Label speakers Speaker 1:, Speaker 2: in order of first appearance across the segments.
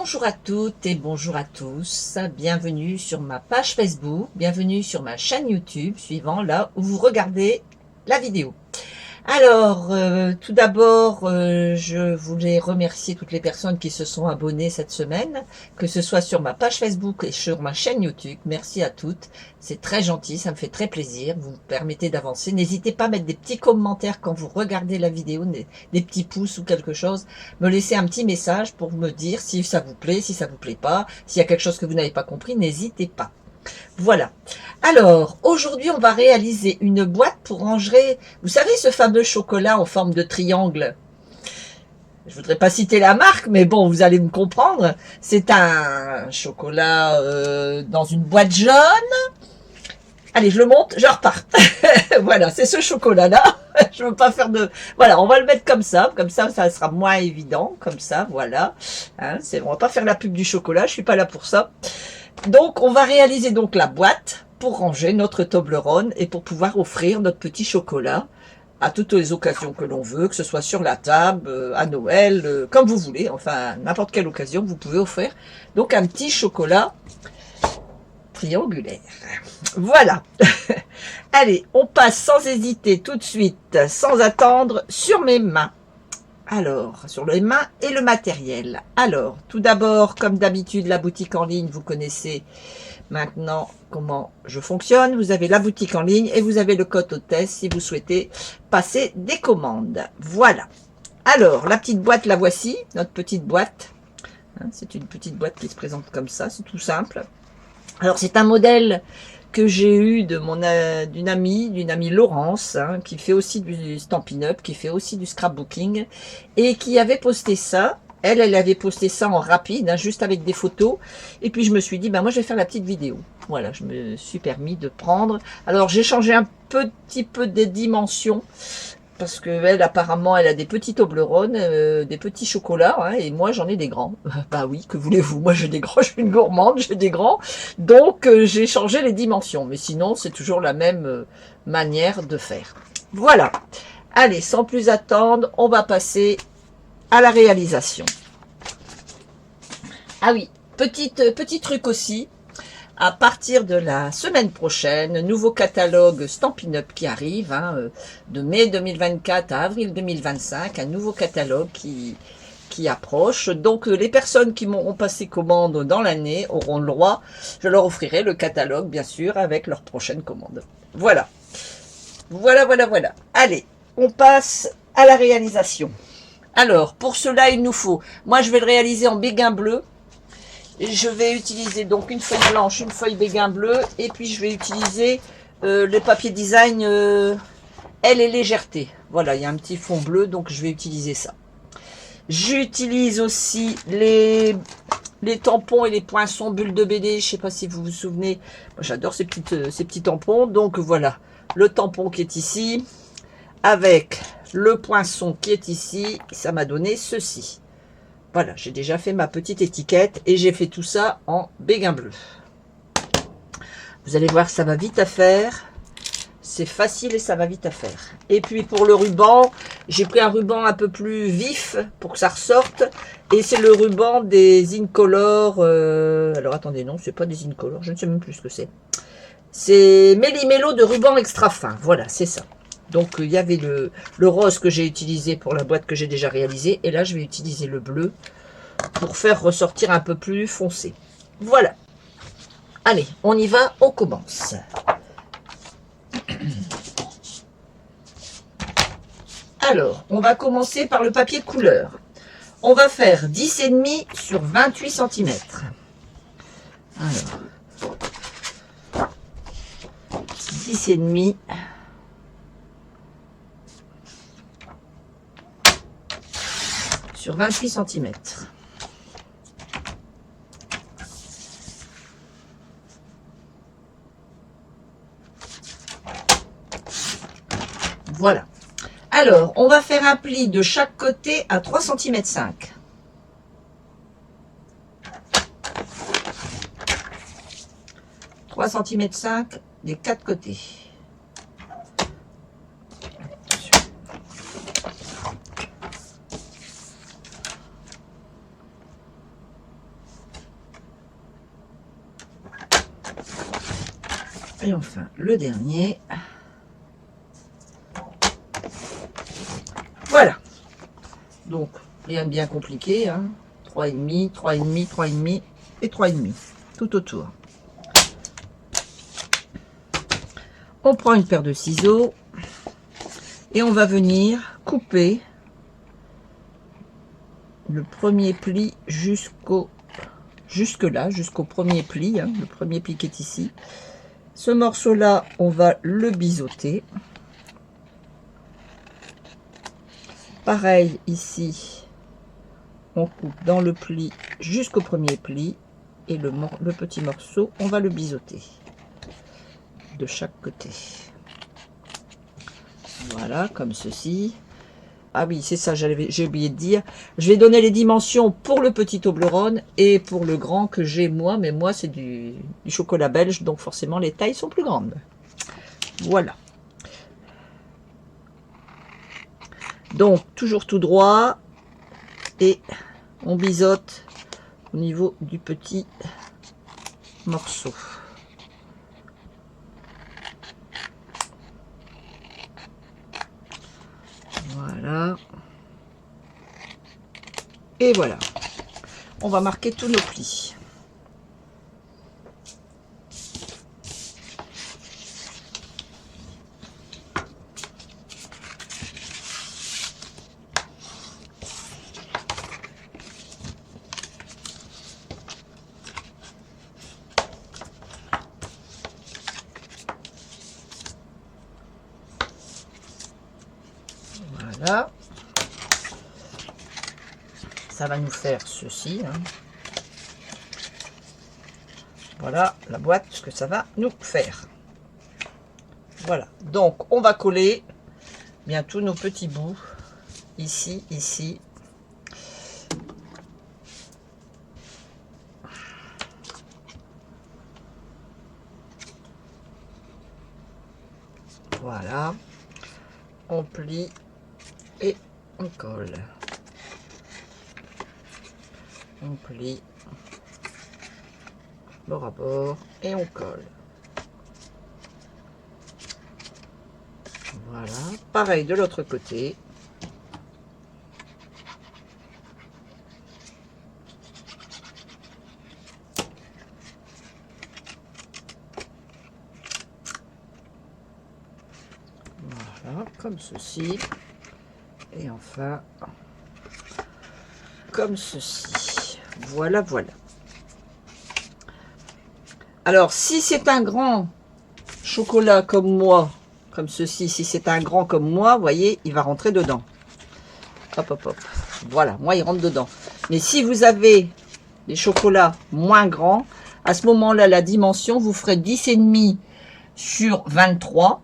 Speaker 1: Bonjour à toutes et bonjour à tous, bienvenue sur ma page Facebook, bienvenue sur ma chaîne YouTube, suivant là où vous regardez la vidéo. Alors, tout d'abord, je voulais remercier toutes les personnes qui se sont abonnées cette semaine, que ce soit sur ma page Facebook et sur ma chaîne YouTube. Merci à toutes, c'est très gentil, ça me fait très plaisir, vous me permettez d'avancer. N'hésitez pas à mettre des petits commentaires quand vous regardez la vidéo, des petits pouces ou quelque chose. Me laisser un petit message pour me dire si ça vous plaît, si ça vous plaît pas, s'il y a quelque chose que vous n'avez pas compris, n'hésitez pas. Voilà. Alors, aujourd'hui, on va réaliser une boîte pour ranger, vous savez, ce fameux chocolat en forme de triangle. Je voudrais pas citer la marque, mais bon, vous allez me comprendre. C'est un chocolat dans une boîte jaune. Allez, je le monte, je repars. Voilà, c'est ce chocolat-là. Je veux pas faire de... Voilà, on va le mettre comme ça, ça sera moins évident, comme ça, voilà. Hein, on va pas faire la pub du chocolat, je suis pas là pour ça. Donc, on va réaliser donc la boîte pour ranger notre Toblerone et pour pouvoir offrir notre petit chocolat à toutes les occasions que l'on veut, que ce soit sur la table, à Noël, comme vous voulez, enfin, n'importe quelle occasion, vous pouvez offrir donc un petit chocolat triangulaire. Voilà. Allez, on passe sans hésiter tout de suite, sans attendre, sur mes mains. Alors, sur les mains et le matériel. Alors, tout d'abord, comme d'habitude, la boutique en ligne, vous connaissez maintenant comment je fonctionne. Vous avez la boutique en ligne et vous avez le code hôtesse si vous souhaitez passer des commandes. Voilà. Alors, la petite boîte, la voici, notre petite boîte. C'est une petite boîte qui se présente comme ça, c'est tout simple. Alors, c'est un modèle que j'ai eu de d'une amie Laurence, qui fait aussi du Stampin' Up, qui fait aussi du scrapbooking, et qui avait posté ça. Elle avait posté ça en rapide, juste avec des photos. Et puis je me suis dit, moi je vais faire la petite vidéo. Voilà, je me suis permis de prendre. Alors j'ai changé un petit peu des dimensions. Parce que elle, apparemment, elle a des petits Toblerone, des petits chocolats, et moi j'en ai des grands. Bah oui, que voulez-vous, moi j'ai des grands, je suis une gourmande, j'ai des grands. Donc j'ai changé les dimensions, mais sinon c'est toujours la même manière de faire. Voilà. Allez, sans plus attendre, on va passer à la réalisation. Ah oui, petit truc aussi. À partir de la semaine prochaine, nouveau catalogue Stampin' Up qui arrive, de mai 2024 à avril 2025, un nouveau catalogue qui approche. Donc les personnes qui m'auront passé commande dans l'année auront le droit, je leur offrirai le catalogue bien sûr avec leur prochaine commande. Voilà. Voilà. Allez, on passe à la réalisation. Alors, pour cela, il nous faut, moi je vais le réaliser en béguin bleu. Je vais utiliser donc une feuille blanche, une feuille béguin bleu, et puis je vais utiliser le papier design Elle et légèreté. Voilà, il y a un petit fond bleu, donc je vais utiliser ça. J'utilise aussi les tampons et les poinçons bulles de BD. Je sais pas si vous vous souvenez. Moi, j'adore ces petits tampons. Donc voilà, le tampon qui est ici, avec le poinçon qui est ici, ça m'a donné ceci. Voilà, j'ai déjà fait ma petite étiquette et j'ai fait tout ça en béguin bleu. Vous allez voir, ça va vite à faire. C'est facile et ça va vite à faire. Et puis pour le ruban, j'ai pris un ruban un peu plus vif pour que ça ressorte. Et c'est le ruban des Incolor. Alors attendez, non, c'est pas des Incolor, je ne sais même plus ce que c'est. C'est Méli-Mélo de ruban extra fin. Voilà, c'est ça. Donc il y avait le rose que j'ai utilisé pour la boîte que j'ai déjà réalisée. Et là, je vais utiliser le bleu pour faire ressortir un peu plus foncé. Voilà. Allez, on y va, on commence. Alors, on va commencer par le papier couleur. On va faire 10,5 sur 28 cm. Alors, 10,5 sur 28 cm. Voilà. Alors, on va faire un pli de chaque côté à 3,5 cm. cm des quatre côtés. Et enfin, le dernier. Voilà. Donc, rien de bien compliqué. Hein. 3,5, 3,5, 3,5 et 3,5. Tout autour. On prend une paire de ciseaux. Et on va venir couper le premier pli jusque là, jusqu'au premier pli, hein, le premier pli qui est ici. Ce morceau-là, on va le biseauter. Pareil ici, on coupe dans le pli jusqu'au premier pli et le petit morceau, on va le biseauter de chaque côté. Voilà, comme ceci. Ah oui, c'est ça, j'ai oublié de dire. Je vais donner les dimensions pour le petit Toblerone et pour le grand que j'ai moi. Mais moi, c'est du chocolat belge, donc forcément, les tailles sont plus grandes. Voilà. Donc, toujours tout droit. Et on biseaute au niveau du petit morceau. Voilà. Et voilà. On va marquer tous nos plis. Voilà. Ça va nous faire ceci. Hein. Voilà la boîte, ce que ça va nous faire. Voilà. Donc, on va coller bien tous nos petits bouts. Ici, ici. Voilà. On plie et on colle. On plie bord à bord et on colle. Voilà. Pareil de l'autre côté. Voilà, comme ceci. Et enfin, comme ceci. Voilà, voilà. Alors, si c'est un grand chocolat comme moi, comme ceci, si c'est un grand comme moi, vous voyez, il va rentrer dedans. Hop, hop, hop. Voilà, moi, il rentre dedans. Mais si vous avez des chocolats moins grands, à ce moment-là, la dimension, vous ferez 10,5 sur 23.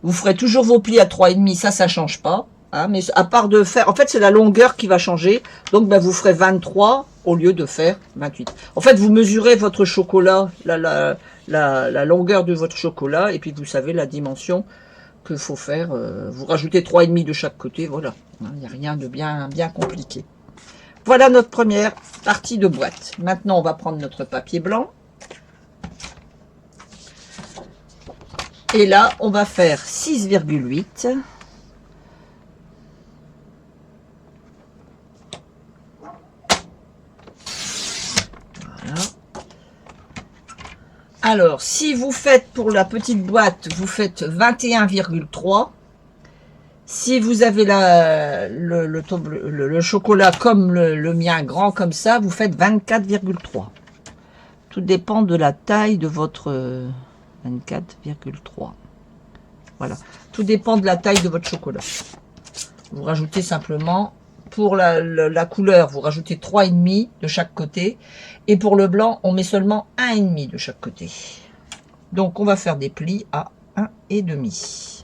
Speaker 1: Vous ferez toujours vos plis à 3,5, ça change pas. Hein, mais à part de faire, en fait, c'est la longueur qui va changer. Donc, ben, vous ferez 23 au lieu de faire 28. En fait, vous mesurez votre chocolat, la longueur de votre chocolat, et puis vous savez la dimension qu'il faut faire. Vous rajoutez 3,5 de chaque côté, voilà. Il n'y a rien de bien compliqué. Voilà notre première partie de boîte. Maintenant, on va prendre notre papier blanc. Et là, on va faire 6,8. Voilà. Alors, si vous faites pour la petite boîte, vous faites 21,3. Si vous avez le chocolat comme le mien, grand comme ça, vous faites 24,3. Tout dépend de la taille de votre 24,3. Voilà. Tout dépend de la taille de votre chocolat. Vous rajoutez simplement, pour la couleur, vous rajoutez 3,5 de chaque côté. Et pour le blanc, on met seulement 1,5 de chaque côté. Donc, on va faire des plis à 1,5.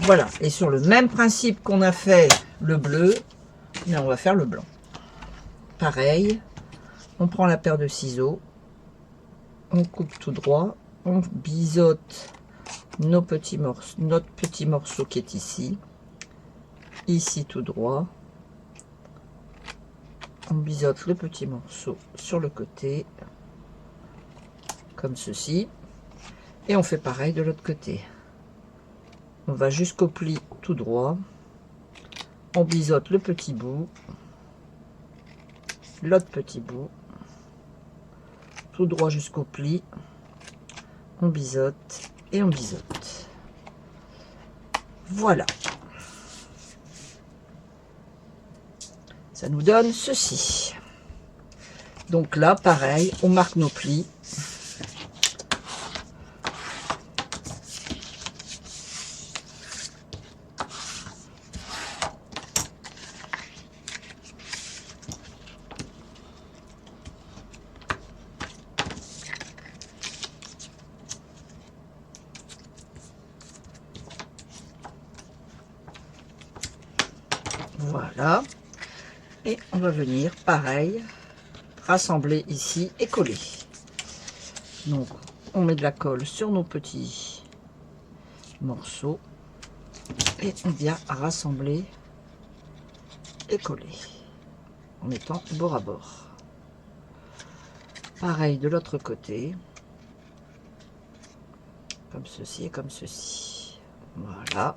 Speaker 1: Voilà, et sur le même principe qu'on a fait le bleu, Mais on va faire le blanc. Pareil, on prend la paire de ciseaux, on coupe tout droit, on biseaute notre petit morceau qui est ici tout droit, on biseaute le petit morceau sur le côté, comme ceci, et on fait pareil de l'autre côté. On va jusqu'au pli tout droit, on biseaute le petit bout, l'autre petit bout, tout droit jusqu'au pli, on biseaute et on biseaute. Voilà. Ça nous donne ceci. Donc là, pareil, on marque nos plis. Voilà. Et on va venir, pareil, rassembler ici et coller. Donc, on met de la colle sur nos petits morceaux et on vient rassembler et coller en mettant bord à bord. Pareil de l'autre côté, comme ceci et comme ceci. Voilà.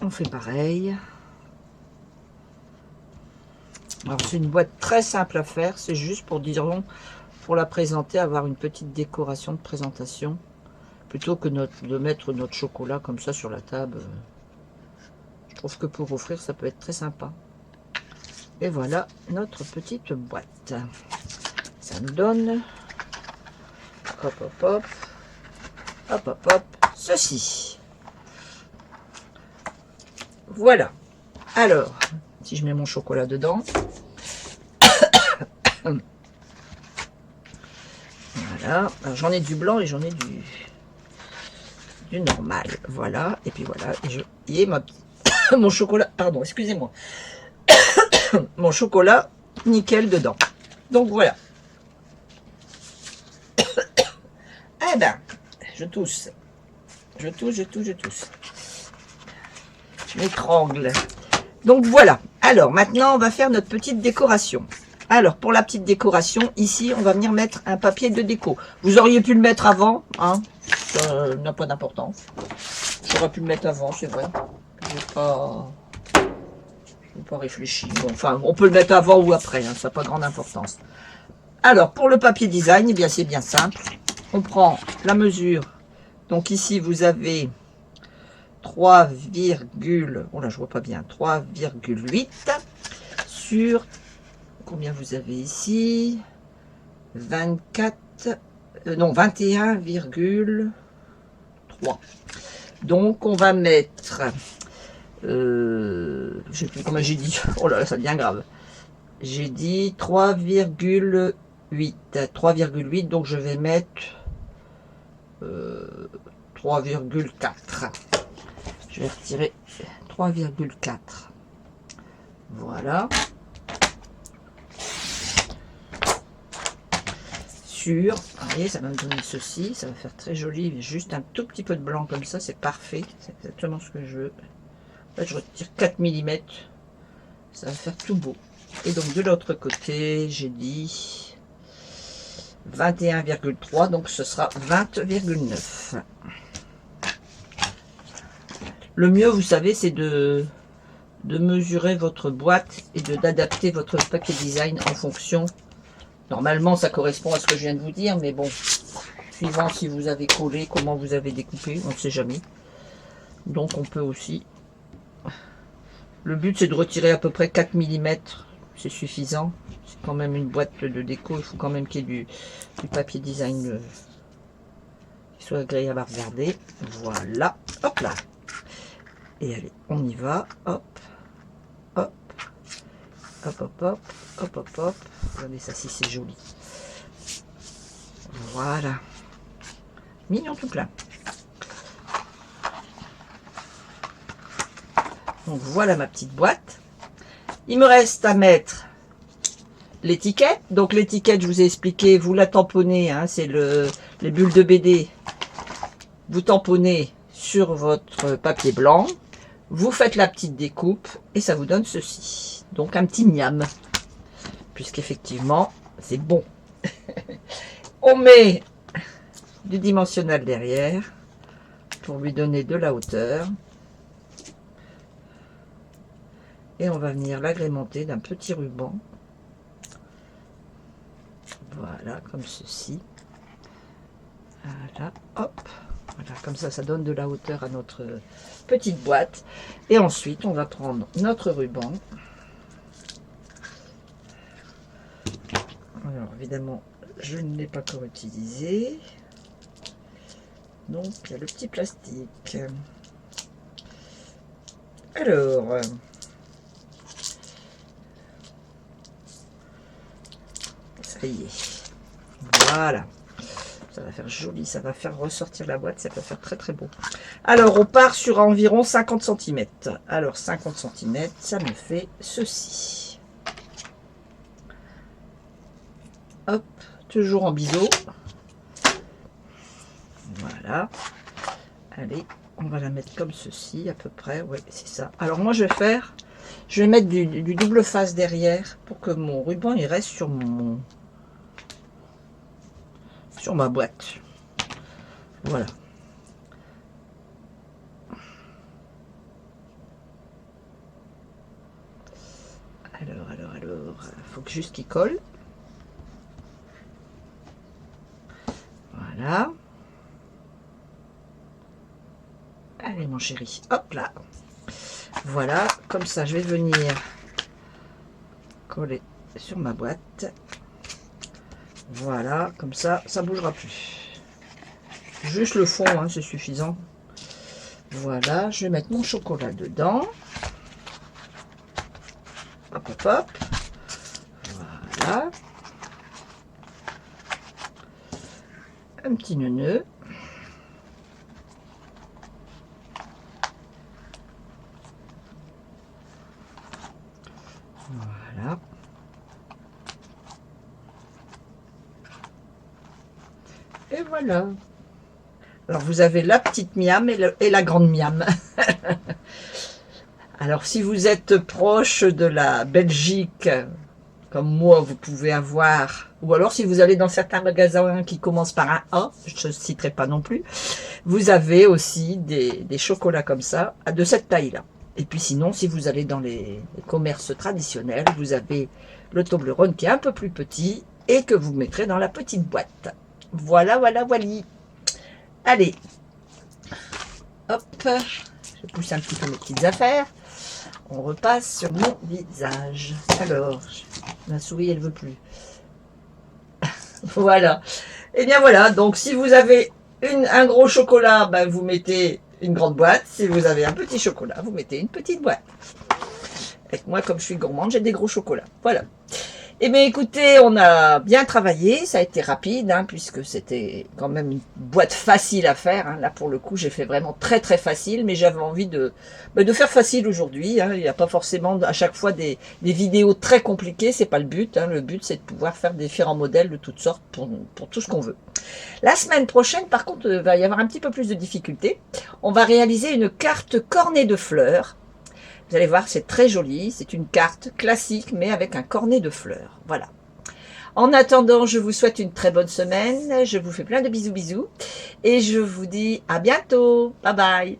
Speaker 1: On fait pareil. Alors c'est une boîte très simple à faire, c'est juste pour, disons, pour la présenter, avoir une petite décoration de présentation, plutôt que de mettre notre chocolat comme ça sur la table. Je trouve que pour offrir, ça peut être très sympa. Et voilà notre petite boîte. Ça nous donne, hop hop hop, hop hop hop, ceci. Voilà. Alors, si je mets mon chocolat dedans, voilà, j'en ai du blanc et j'en ai du normal, voilà, et puis voilà, et mon chocolat, pardon, excusez-moi, mon chocolat nickel dedans. Donc voilà. Eh ben, je tousse, je tousse, je m'étrangle. Donc voilà. Alors maintenant, on va faire notre petite décoration. Alors pour la petite décoration, ici, on va venir mettre un papier de déco. Vous auriez pu le mettre avant, hein, ça n'a pas d'importance. J'aurais pu le mettre avant, c'est vrai. Je n'ai pas réfléchi. Bon, enfin, on peut le mettre avant ou après, hein, ça n'a pas grande importance. Alors pour le papier design, eh bien c'est bien simple. On prend la mesure. Donc ici, vous avez 3, oh là je vois pas bien, 3,8 sur combien vous avez ici, 24, non 21,3. Donc on va mettre, je sais plus combien j'ai dit, oh là là ça devient grave, j'ai dit 3,8, 3,8, donc je vais mettre 3,4. Je vais retirer 3,4. Voilà. Sur, vous voyez, ça va me donner ceci. Ça va faire très joli. Juste un tout petit peu de blanc comme ça, c'est parfait. C'est exactement ce que je veux. Là, je retire 4 mm. Ça va faire tout beau. Et donc, de l'autre côté, j'ai dit 21,3. Donc, ce sera 20,9. Le mieux, vous savez, c'est de mesurer votre boîte et d'adapter votre papier design en fonction. Normalement, ça correspond à ce que je viens de vous dire, mais bon, suivant si vous avez collé, comment vous avez découpé, on ne sait jamais. Donc, on peut aussi. Le but, c'est de retirer à peu près 4 mm. C'est suffisant. C'est quand même une boîte de déco. Il faut quand même qu'il y ait du papier design qui soit agréable à regarder. Voilà. Hop là. Et allez, on y va. Hop. Hop. Hop, hop, hop. Hop, hop, hop. Regardez ça, si c'est joli. Voilà. Mignon tout plein. Donc voilà ma petite boîte. Il me reste à mettre l'étiquette. Donc l'étiquette, je vous ai expliqué, vous la tamponnez, hein, c'est les bulles de BD. Vous tamponnez sur votre papier blanc. Vous faites la petite découpe et ça vous donne ceci. Donc un petit miam. Puisqu'effectivement, c'est bon. On met du dimensionnel derrière pour lui donner de la hauteur. Et on va venir l'agrémenter d'un petit ruban. Voilà, comme ceci. Voilà, hop. Voilà, comme ça donne de la hauteur à notre petite boîte. Et ensuite, on va prendre notre ruban. Alors, évidemment, je ne l'ai pas encore utilisé. Donc, il y a le petit plastique. Alors, ça y est. Voilà. Ça va faire joli, ça va faire ressortir la boîte, ça va faire très très beau. Alors, on part sur environ 50 cm. Alors, 50 cm, ça me fait ceci. Hop, toujours en biseau. Voilà. Allez, on va la mettre comme ceci, à peu près. Oui, c'est ça. Alors, moi, je vais mettre du double face derrière pour que mon ruban, il reste sur ma boîte. Voilà. Alors, faut que juste qu'il colle. Voilà. Allez, mon chéri. Hop là. Voilà, comme ça, je vais venir coller sur ma boîte. Voilà, comme ça bougera plus. Juste le fond, hein, c'est suffisant. Voilà, je vais mettre mon chocolat dedans. Hop, hop, hop. Voilà. Un petit nœud. Voilà. Et voilà. Alors, vous avez la petite miam et la grande miam. Alors, si vous êtes proche de la Belgique, comme moi, vous pouvez avoir... Ou alors, si vous allez dans certains magasins qui commencent par un A, je ne citerai pas non plus, vous avez aussi des chocolats comme ça, de cette taille-là. Et puis sinon, si vous allez dans les commerces traditionnels, vous avez le Toblerone qui est un peu plus petit et que vous mettrez dans la petite boîte. Voilà, voilà, voilà. Allez, hop, je pousse un petit peu mes petites affaires. On repasse sur mon visage. Alors, ma souris, elle veut plus. Voilà. Et bien voilà, donc si vous avez un gros chocolat, ben, vous mettez une grande boîte. Si vous avez un petit chocolat, vous mettez une petite boîte. Et moi, comme je suis gourmande, j'ai des gros chocolats. Voilà. Eh bien, écoutez, on a bien travaillé. Ça a été rapide, hein, puisque c'était quand même une boîte facile à faire. Hein. Là, pour le coup, j'ai fait vraiment très, très facile. Mais j'avais envie de faire facile aujourd'hui. Hein. Il n'y a pas forcément à chaque fois des vidéos très compliquées. C'est pas le but. Hein. Le but, c'est de pouvoir faire différents modèles de toutes sortes pour tout ce qu'on veut. La semaine prochaine, par contre, il va y avoir un petit peu plus de difficultés. On va réaliser une carte cornet de fleurs. Vous allez voir, c'est très joli. C'est une carte classique, mais avec un cornet de fleurs. Voilà. En attendant, je vous souhaite une très bonne semaine. Je vous fais plein de bisous, bisous. Et je vous dis à bientôt. Bye bye.